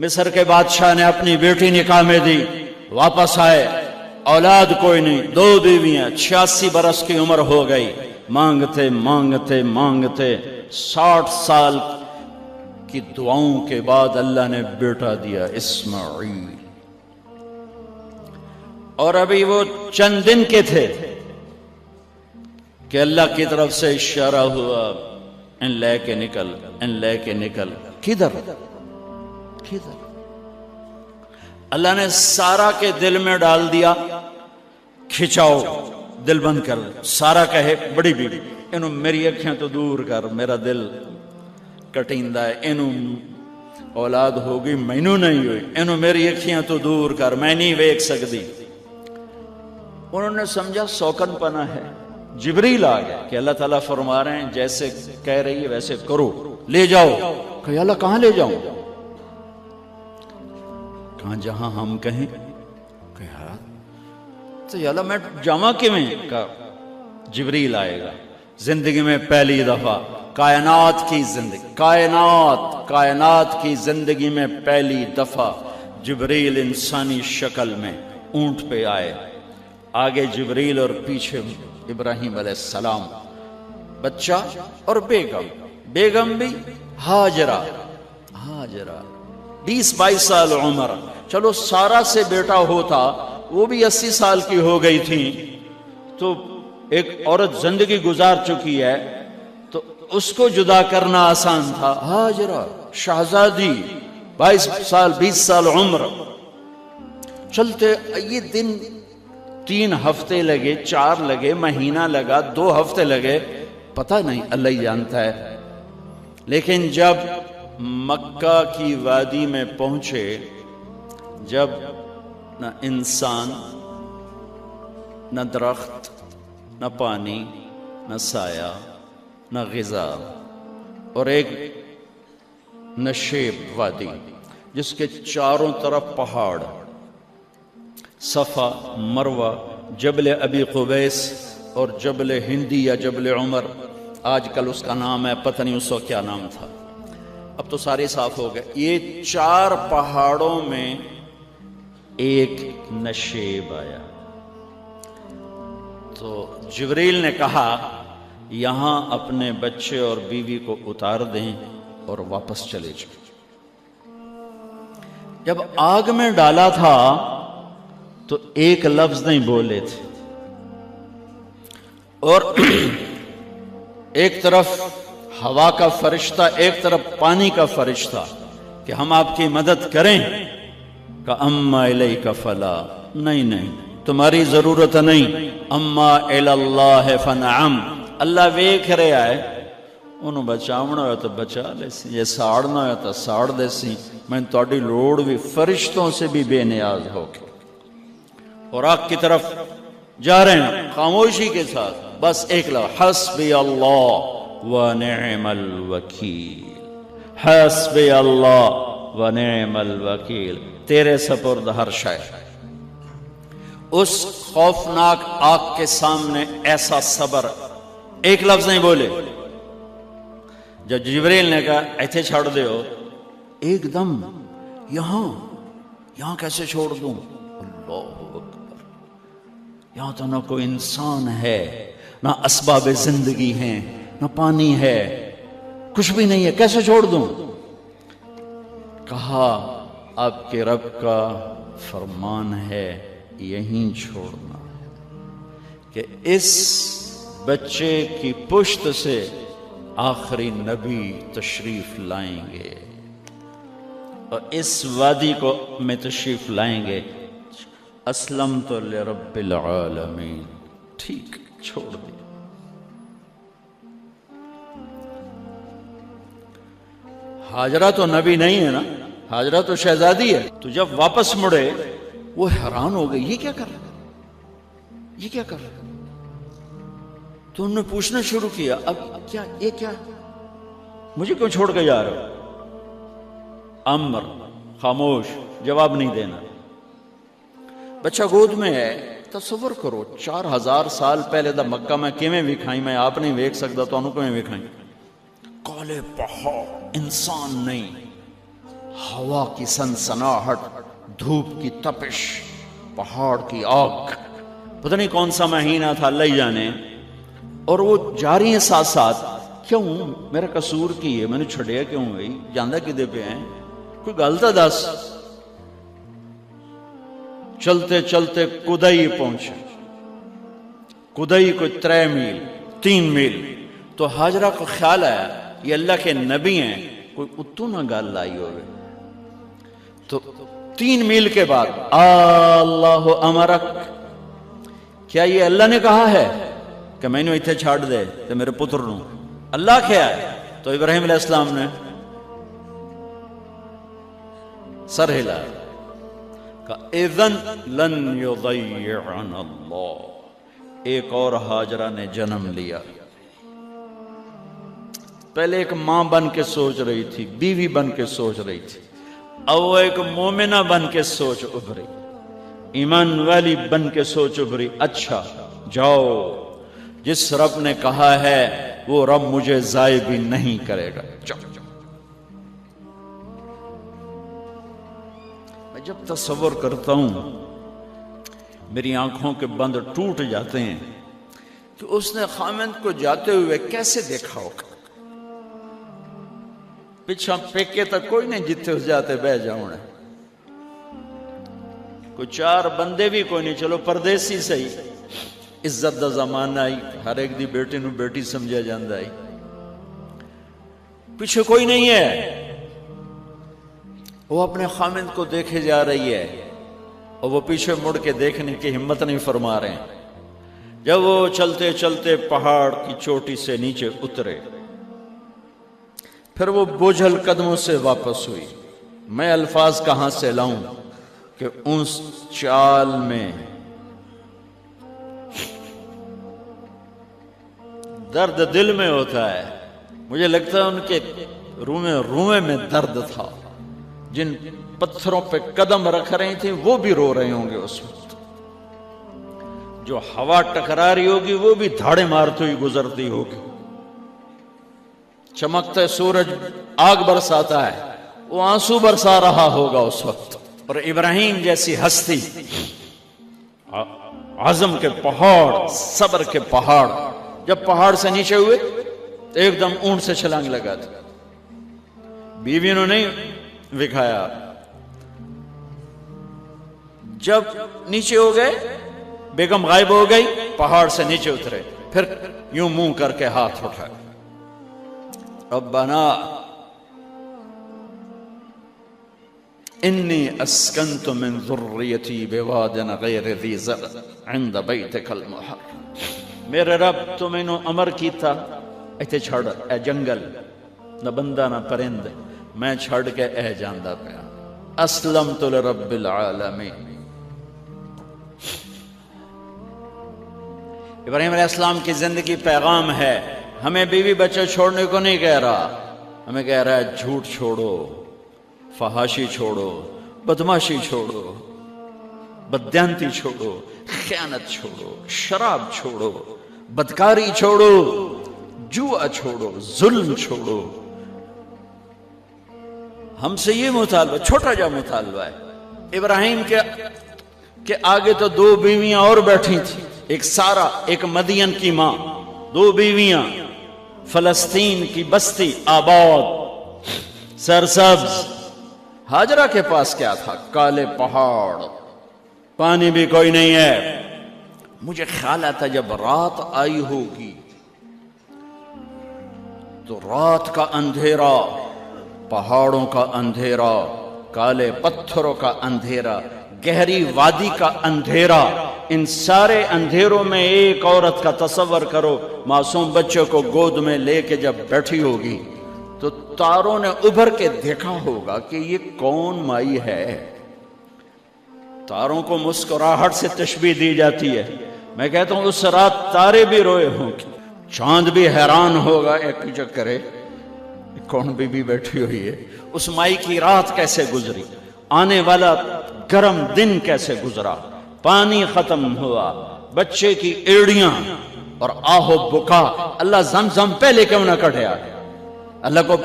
مصر کے بادشاہ نے اپنی بیٹی نکاح میں دی، واپس آئے، اولاد کوئی نہیں، 2 بیویاں، 86 برس کی عمر ہو گئی، مانگتے مانگتے مانگتے 60 سال کی دعاؤں کے بعد اللہ نے بیٹا دیا، اسماعیل۔ اور ابھی وہ چند دن کے تھے کہ اللہ کی طرف سے اشارہ ہوا، ان لے کے نکل، ان لے کے نکل۔ کدھر؟ اللہ نے سارا کے دل میں ڈال دیا، کھچاؤ، دل بند کر۔ سارا کہے بڑی بیوی، انہوں میری اکھیاں تو دور کر، میرا دل کٹیندہ ہے، انہوں اولاد ہوگی مینوں نہیں ہوئی، انہوں میری اکھیاں تو دور کر، میں نہیں ویکھ سکتی۔ انہوں نے سمجھا سوکن پنا ہے۔ جبریل آ گیا کہ اللہ تعالیٰ فرما رہے ہیں جیسے کہہ رہی ہے ویسے کرو، لے جاؤ۔ کہ اللہ کہاں لے جاؤں؟ کہاں جہاں ہم کہیں۔ کہ تو اللہ میں جامع کیویں؟ کہا جبریل آئے گا زندگی میں پہلی دفعہ، کائنات کی زندگی میں پہلی دفعہ جبریل انسانی شکل میں اونٹ پہ آئے، آگے جبریل اور پیچھے ابراہیم علیہ السلام، بچہ اور بیگم بھی ہاجرہ 20-22 سال عمر۔ چلو سارا سے بیٹا ہوتا، وہ بھی 80 سال کی ہو گئی تھی، تو ایک عورت زندگی گزار چکی ہے تو اس کو جدا کرنا آسان تھا۔ ہاجرہ شہزادی 22 سال 20 سال عمر۔ چلتے یہ دن 3 ہفتے لگے، 4 لگے، مہینہ لگا، 2 ہفتے لگے، پتہ نہیں، اللہ ہی جانتا ہے۔ لیکن جب مکہ کی وادی میں پہنچے، جب نہ انسان، نہ درخت، نہ پانی، نہ سایہ، نہ غذا، اور ایک نشیب وادی جس کے چاروں طرف پہاڑ، صفا، مروہ، جبل ابی قبیس اور جبل ہندی یا جبل عمر، آج کل اس کا نام ہے، پتہ نہیں اس وقت کیا نام تھا، اب تو سارے صاف ہو گئے۔ یہ 4 پہاڑوں میں ایک نشیب آیا، تو جبریل نے کہا یہاں اپنے بچے اور بیوی کو اتار دیں اور واپس چلے جائیں۔ جب آگ میں ڈالا تھا تو ایک لفظ نہیں بولے تھے، اور ایک طرف ہوا کا فرشتہ، ایک طرف پانی کا فرشتہ کہ ہم آپ کی مدد کریں، کہ اما الیک فلا، نہیں تمہاری ضرورت نہیں، اما الاللہ فنعم، اللہ ویکھ رہا ہے، انہوں بچاونا ہویا تو بچا لے سی، یہ ساڑنا ہویا تو ساڑ دے سی، میں تہاڈی لوڑ بھی فرشتوں سے بھی بے نیاز ہو کے۔ اور آگ کی طرف جا رہے ہیں خاموشی کے ساتھ، بس ایک لفظ، حسبی اللہ ونعم الوکیل، حسبی اللہ ونعم الوکیل، تیرے سپرد ہر شے۔ اس خوفناک آگ کے سامنے ایسا صبر، ایک لفظ نہیں بولے۔ جب جبریل نے کہا ایتھے چھوڑ دے ہو، ایک دم یہاں کیسے چھوڑ دوں؟ اللہ اکبر، یہاں تو نہ کوئی انسان ہے، نہ اسباب زندگی ہیں، نہ پانی ہے، کچھ بھی نہیں ہے، کیسے چھوڑ دوں؟ کہا آپ کے رب کا فرمان ہے یہیں چھوڑنا ہے، کہ اس بچے کی پشت سے آخری نبی تشریف لائیں گے اور اس وادی کو میں تشریف لائیں گے۔ اسلمت لرب العالمین، ٹھیک، چھوڑ دیا۔ ہاجرہ تو نبی نہیں ہے نا، ہاجرہ تو شہزادی ہے۔ تو جب واپس مڑے وہ حیران ہو گئی، یہ کیا کر رہا ہے، یہ کیا کر رہا ہے؟ تو انہوں نے پوچھنا شروع کیا، اب کیا، یہ کیا، مجھے کیوں چھوڑ کے جا رہے ہو؟ امر، خاموش، جواب نہیں دینا۔ بچہ گود میں ہے، تصور کرو 4000 سال پہلے دا مکہ میں کیویں وکھائیں، میں آپ نہیں ویکھ سکتا تو انہوں کیویں وکھائیں؟ کالے پہاڑ، انسان نہیں، ہوا کی سنسناہٹ، دھوپ کی تپش، پہاڑ کی آگ، پتہ نہیں کون سا مہینہ تھا اللہ ہی جانے، اور وہ جاری ہیں ساتھ ساتھ. کیوں میرا قصور کی ہے، میں نے چھڑیا کیوں گئی، جاندہ کدے پہ ہیں، کوئی غلطہ دس. چلتے چلتے کدئی پہنچے. کدئی کوئی 3 میل 3 میل. تو ہاجرہ کو خیال آیا یہ اللہ کے نبی ہیں، کوئی اتو نہ گال لائی ہوئے. تو 3 میل کے بعد اللہ امرک، کیا یہ اللہ نے کہا ہے کہ میں نے اتنے چھاڑ دے تو میرے پتر نو؟ اللہ کیا ہے؟ تو ابراہیم علیہ السلام نے سر ہلا کہ اذن لن یضیعنا اللہ. ایک اور ہاجرہ نے جنم لیا. پہلے ایک ماں بن کے سوچ رہی تھی، بیوی بن کے سوچ رہی تھی، اب وہ ایک مومنہ بن کے سوچ ابھری، ایمان والی بن کے سوچ ابھری. اچھا جاؤ، جس رب نے کہا ہے وہ رب مجھے ضائع بھی نہیں کرے گا. جاؤ. میں جب تصور کرتا ہوں میری آنکھوں کے بند ٹوٹ جاتے ہیں کہ اس نے خامند کو جاتے ہوئے کیسے دیکھا ہوگا. پیچھا پیکے تک کوئی نہیں جتے اس جاتے بہ جاؤں، کوئی 4 بندے بھی کوئی نہیں، چلو پردیسی صحیح، عزت دا زمانہ آئی، ہر ایک دی بیٹی نو بیٹی سمجھا جاندہ آئی، پیچھے کوئی نہیں ہے. وہ اپنے خامند کو دیکھے جا رہی ہے اور وہ پیچھے مڑ کے دیکھنے کی ہمت نہیں فرما رہے ہیں. جب وہ چلتے چلتے پہاڑ کی چوٹی سے نیچے اترے، پھر وہ بوجھل قدموں سے واپس ہوئی. میں الفاظ کہاں سے لاؤں کہ اس چال میں درد دل میں ہوتا ہے. مجھے لگتا ہے ان کے روئے میں درد تھا. جن پتھروں پہ قدم رکھ رہی تھی وہ بھی رو رہے ہوں گے اس وقت. جو ہوا ٹکرا رہی ہوگی وہ بھی دھاڑے مارتی ہوئی گزرتی ہوگی. چمکتا سورج آگ برساتا ہے، وہ آنسو برسا رہا ہوگا اس وقت. اور ابراہیم جیسی ہستی، عزم کے پہاڑ، صبر کے پہاڑ، جب پہاڑ سے نیچے ہوئے تو ایک دم اونٹ سے چھلانگ لگا تھا. بیوی نے نہیں دکھایا. جب نیچے ہو گئے، بیگم غائب ہو گئی، پہاڑ سے نیچے اترے، پھر یوں منہ کر کے ہاتھ اٹھائے، ربنا انی اسکنت من ذریتی بواد غیر ذی زرع عند بیتک المحرم. میرے رب تو میں نے امر کیتا ایتھے چھڑ، اے جنگل، نہ بندہ نہ پرند، میں چھڑ کے اے جاندہ پیا. اسلمت لرب العالمین. ابراہیم علیہ السلام کی زندگی پیغام ہے. ہمیں بیوی بچہ چھوڑنے کو نہیں کہہ رہا، ہمیں کہہ رہا ہے جھوٹ چھوڑو، فحاشی چھوڑو، بدماشی چھوڑو، بددیانتی چھوڑو، خیانت چھوڑو، شراب چھوڑو، بدکاری چھوڑو، جوا چھوڑو، ظلم چھوڑو. ہم سے یہ مطالبہ، چھوٹا جا مطالبہ ہے. ابراہیم کے آگے تو 2 بیویاں اور بیٹھی تھیں، ایک سارا، ایک مدین کی ماں، 2 بیویاں. فلسطین کی بستی آباد، سرسبز. ہاجرہ کے پاس کیا تھا؟ کالے پہاڑ، پانی بھی کوئی نہیں ہے. مجھے خیال آتا جب رات آئی ہوگی تو رات کا اندھیرا، پہاڑوں کا اندھیرا، کالے پتھروں کا اندھیرا، گہری وادی کا اندھیرا، ان سارے اندھیروں میں ایک عورت کا تصور کرو، معصوم بچے کو گود میں لے کے جب بیٹھی ہوگی تو تاروں نے ابھر کے دیکھا ہوگا کہ یہ کون مائی ہے. تاروں کو مسکراہٹ سے تشبیہ دی جاتی ہے. میں کہتا ہوں اس رات تارے بھی روئے ہوں گے، چاند بھی حیران ہوگا، ایک چکرے کون بی بی بیٹھی ہوئی ہے. اس مائی کی رات کیسے گزری، آنے والا گرم دن کیسے گزرا، پانی ختم ہوا، بچے کی ایڑیاں اور آہو بکا. اللہ زمزم پہلے کیوں نہ کٹیا؟ اللہ کو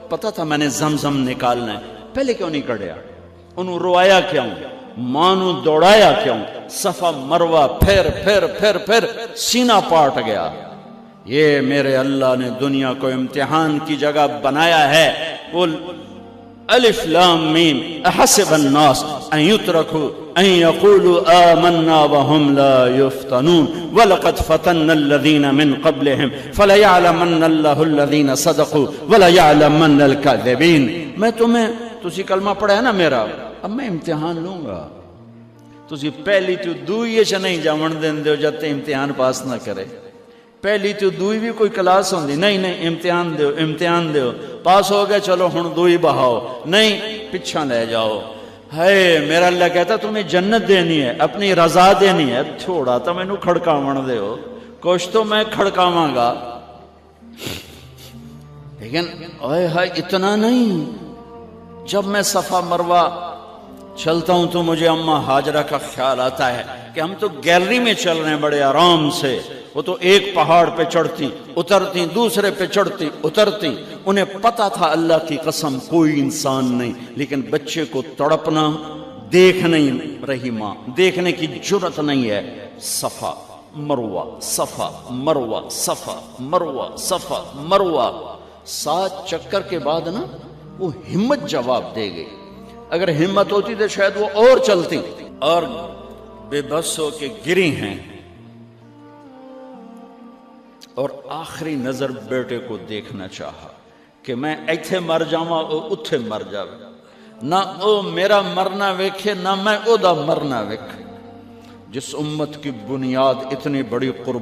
پتا تھا میں نے زمزم نکالنا ہے، پہلے کیوں نہیں کڑیا؟ انہوں روایا کیوں؟ ماں نو دوڑایا کیوں؟ صفا مروہ پھر سینہ پاٹ گیا۔ یہ میرے اللہ نے دنیا کو امتحان کی جگہ بنایا ہے۔ قل الف لام میم احسب الناس ان يتركوا ان يقولوا آمنا وهم لا يفتنون ولقد فتنا الذين من قبلهم فليعلمن الله الذين صدقوا وليعلمن الكاذبين۔ میں تسی کلمہ پڑھا ہے نا میرا، اب میں امتحان لوں گا۔ تسی پہلی تو دوئی چ نہیں جاون دین دیو جب تے امتحان پاس نہ کرے۔ پہلی تو دوئی بھی کوئی کلاس ہوندی نہیں، امتحان دیو پاس ہو گئے چلو ہن دوئی بہاؤ، نہیں پچھا لے جاؤ۔ ہے میرا اللہ کہتا تمہیں جنت دینی ہے، اپنی رضا دینی ہے، تھوڑا تو میں نو کھڑکاون دے ہو، کچھ تو میں کھڑکاواں گا، لیکن اتنا نہیں۔ جب میں صفا مروہ چلتا ہوں تو مجھے اماں ہاجرہ کا خیال آتا ہے کہ ہم تو گیلری میں چل رہے ہیں بڑے آرام سے، وہ تو ایک پہاڑ پہ چڑھتی اترتی، دوسرے پہ چڑھتی اترتی، انہیں پتا تھا اللہ کی قسم کوئی انسان نہیں، لیکن بچے کو تڑپنا دیکھ نہیں رہی ماں، دیکھنے کی جرت نہیں ہے۔ صفا مروہ صفا مروہ صفا مروہ صفا مروہ، 7 چکر کے بعد نا وہ ہمت جواب دے گئی۔ اگر ہمت ہوتی تو شاید وہ اور چلتی، اور بے بس ہو کے گری ہیں، اور آخری نظر بیٹے کو دیکھنا چاہا کہ میں ایتھے مر جاواں او اتھے مر جاوے، نہ او میرا مرنا ویکھے نہ میں او دا مرنا ویکھ۔ جس امت کی بنیاد اتنی بڑی قربانی